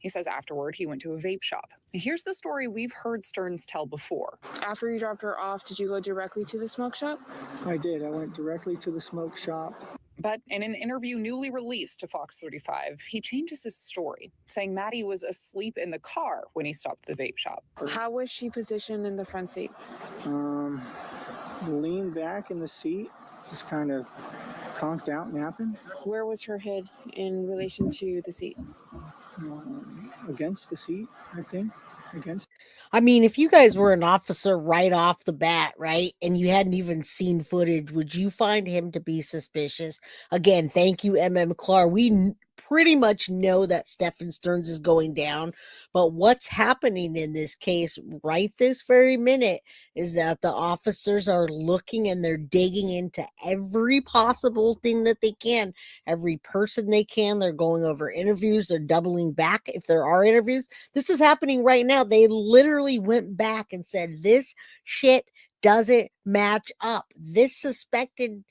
He says afterward he went to a vape shop. Here's the story we've heard Stearns tell before. After you dropped her off, did you go directly to the smoke shop? I did. I went directly to the smoke shop. But in an interview newly released to Fox 35, he changes his story, saying Maddie was asleep in the car when he stopped the vape shop. How was she positioned in the front seat? Leaned back in the seat, just kind of conked out, napping. Where was her head in relation to the seat? Against the seat, I think. I mean, if you guys were an officer right off the bat, right, and you hadn't even seen footage, would you find him to be suspicious? Again, thank you, Clark. We pretty much know that Stephan Stearns is going down, but what's happening in this case right this very minute is that the officers are looking and they're digging into every possible thing that they can, every person they can. They're going over interviews. They're doubling back if there are interviews. This is happening right now. They literally went back and said, this shit doesn't match up. This suspected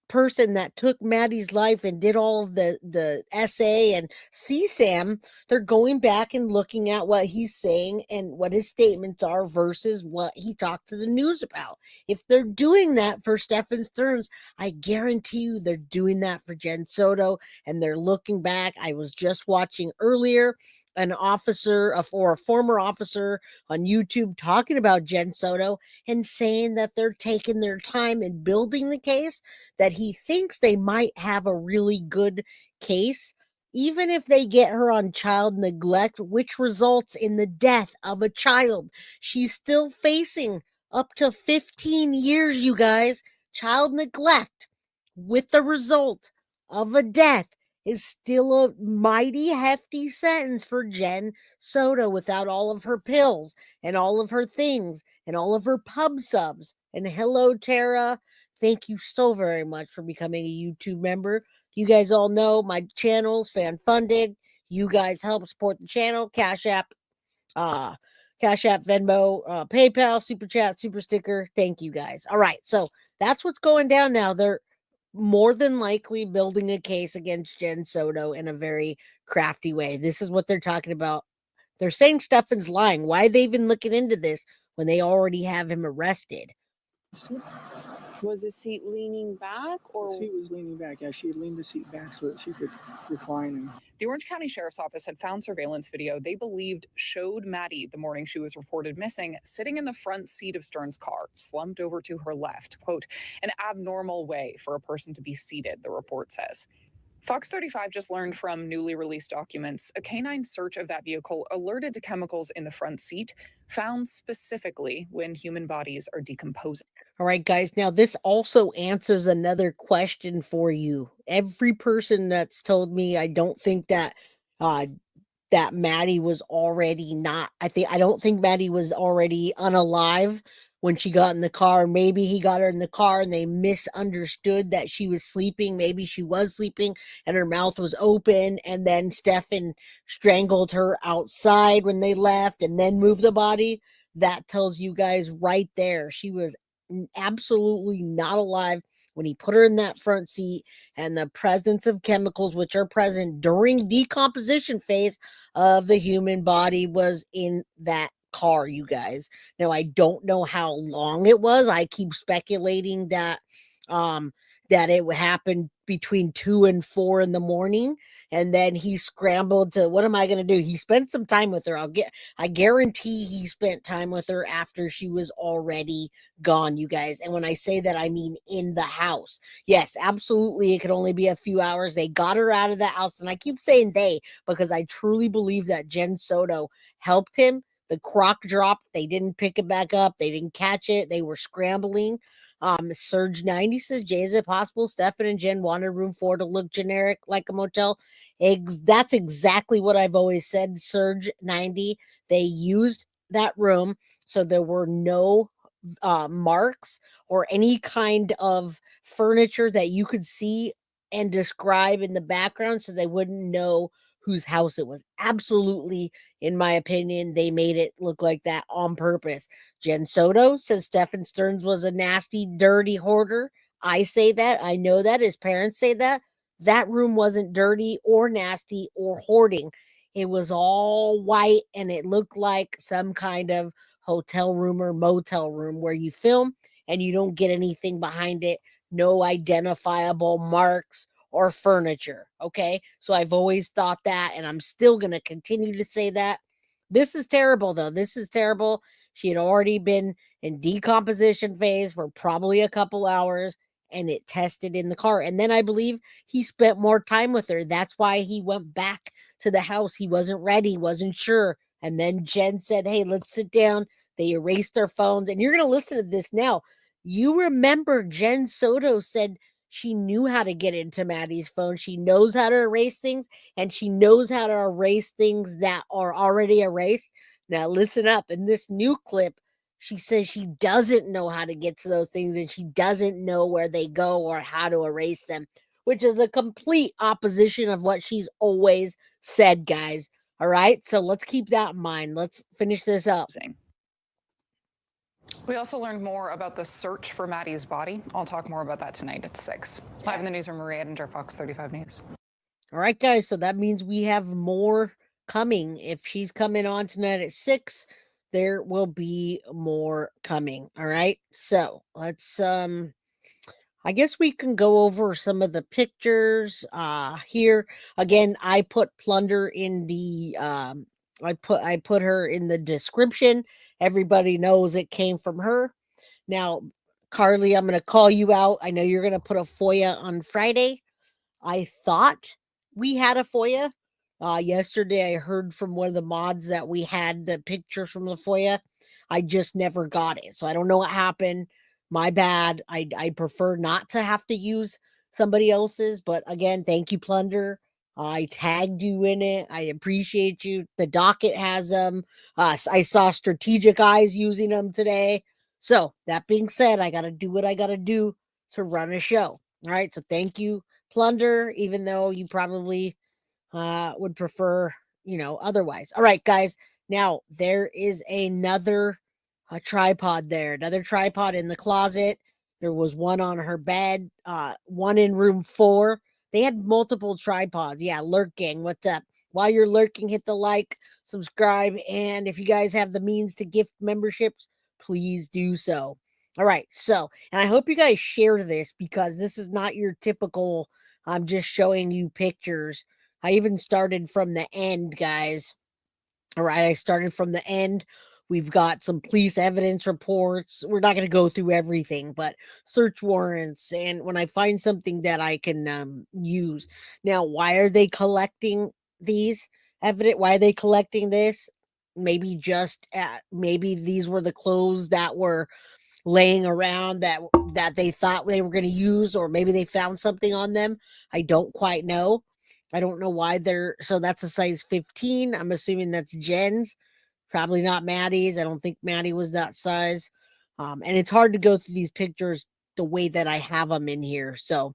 person that took Maddie's life and did all of the SA and CSAM, they're going back and looking at what he's saying and what his statements are versus what he talked to the news about. If they're doing that for Stephan Stearns, I guarantee you they're doing that for Jen Soto, and they're looking back. I was just watching earlier an officer or a former officer on YouTube talking about Jen Soto and saying that they're taking their time in building the case, that he thinks they might have a really good case, even if they get her on child neglect, which results in the death of a child. She's still facing up to 15 years, you guys. Child neglect with the result of a death is still a mighty hefty sentence for Jen Soto without all of her pills and all of her things and all of her pub subs. And hello, Tara. Thank you so very much for becoming a YouTube member. You guys all know my channel's fan funded. You guys help support the channel. Cash App, Venmo, PayPal, Super Chat, Super Sticker. Thank you guys. All right. So that's what's going down now. They're more than likely building a case against Jen Soto in a very crafty way. This is what they're talking about. They're saying Stephan's lying. Why are they even looking into this when they already have him arrested? Was the seat leaning back, or the seat was leaning back? Yeah, she had leaned the seat back so that she could recline. And the Orange County Sheriff's Office had found surveillance video they believed showed Maddie the morning she was reported missing, sitting in the front seat of Stearns' car, slumped over to her left. Quote, an abnormal way for a person to be seated, the report says. Fox 35 just learned from newly released documents a canine search of that vehicle alerted to chemicals in the front seat found specifically when human bodies are decomposing. All right, guys. Now, this also answers another question for you. Every person that's told me I don't think that that Maddie was already I don't think Maddie was already unalive when she got in the car. Maybe he got her in the car and they misunderstood that she was sleeping. Maybe she was sleeping and her mouth was open, and then Stephan strangled her outside when they left and then moved the body. That tells you guys right there she was absolutely not alive when he put her in that front seat, and the presence of chemicals which are present during decomposition phase of the human body was in that car, you guys. Now, I don't know how long it was. I keep speculating that that it happened between 2 and 4 in the morning, and then he scrambled to, what am I going to do? He spent some time with her. I guarantee he spent time with her after she was already gone, you guys. And when I say that, I mean in the house. Yes, absolutely. It could only be a few hours. They got her out of the house, and I keep saying they because I truly believe that Jen Soto helped him. The crock dropped. They didn't pick it back up. They didn't catch it. They were scrambling. Surge 90 says, Jay, is it possible Stephan and Jen wanted room 4 to look generic like a motel? That's exactly what I've always said, Surge 90. They used that room so there were no marks or any kind of furniture that you could see and describe in the background, so they wouldn't know whose house it was. Absolutely, in my opinion, they made it look like that on purpose. Jen Soto says Stephan Stearns was a nasty, dirty hoarder. I say that. I know that. His parents say that. That room wasn't dirty or nasty or hoarding. It was all white and it looked like some kind of hotel room or motel room where you film and you don't get anything behind it, no identifiable marks or furniture. Okay. So I've always thought that, and I'm still going to continue to say that. This is terrible, though. This is terrible. She had already been in decomposition phase for probably a couple hours, and it tested in the car. And then I believe he spent more time with her. That's why he went back to the house. He wasn't ready, wasn't sure. And then Jen said, hey, let's sit down. They erased their phones. And you're going to listen to this now. You remember Jen Soto said she knew how to get into Maddie's phone. She knows how to erase things, and she knows how to erase things that are already erased. Now, listen up. In this new clip, she says she doesn't know how to get to those things, and she doesn't know where they go or how to erase them, which is a complete opposition of what she's always said, guys. All right? So let's keep that in mind. Let's finish this up. We also learned more about the search for Maddie's body. I'll talk more about that tonight at 6. Live in the newsroom, Maria Edinger, Fox 35 News. All right, guys. So that means we have more coming. If she's coming on tonight at 6, there will be more coming. All right. So let's I guess we can go over some of the pictures here. Again, I put Plunder in the I put her in the description. Everybody knows it came from her. Now, Carly, I'm going to call you out. I know you're going to put a FOIA on Friday. I thought we had a FOIA. Yesterday, I heard from one of the mods that we had the picture from the FOIA. I just never got it. So I don't know what happened. My bad. I prefer not to have to use somebody else's. But again, thank you, Plunder. I tagged you in it. I appreciate you. The docket has them. I saw Strategic Eyes using them today. So that being said, I got to do what I got to do to run a show. All right. So thank you, Plunder, even though you probably would prefer, otherwise. All right, guys. Now there is another tripod there, another tripod in the closet. There was one on her bed, one in room 4. They had multiple tripods. Yeah, Lurk Gang, what's up? While you're lurking, hit the like, subscribe, and if you guys have the means to gift memberships, please do so. All right, so, and I hope you guys share this because this is not your typical, I'm just showing you pictures. I even started from the end, guys. All right, I started from the end. We've got some police evidence reports. We're not going to go through everything, but search warrants. And when I find something that I can use. Now, why are they collecting these evidence? Why are they collecting this? Maybe maybe these were the clothes that were laying around that they thought they were going to use, or maybe they found something on them. I don't quite know. I don't know why so that's a size 15. I'm assuming that's Jen's, probably not Maddie's. I don't think Maddie was that size. And it's hard to go through these pictures the way that I have them in here. So,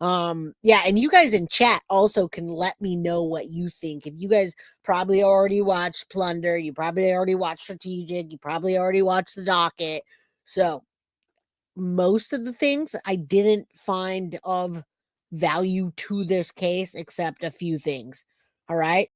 yeah, and you guys in chat also can let me know what you think. If you guys probably already watched Plunder, you probably already watched Strategic, you probably already watched the docket. So most of the things I didn't find of value to this case, except a few things. All right.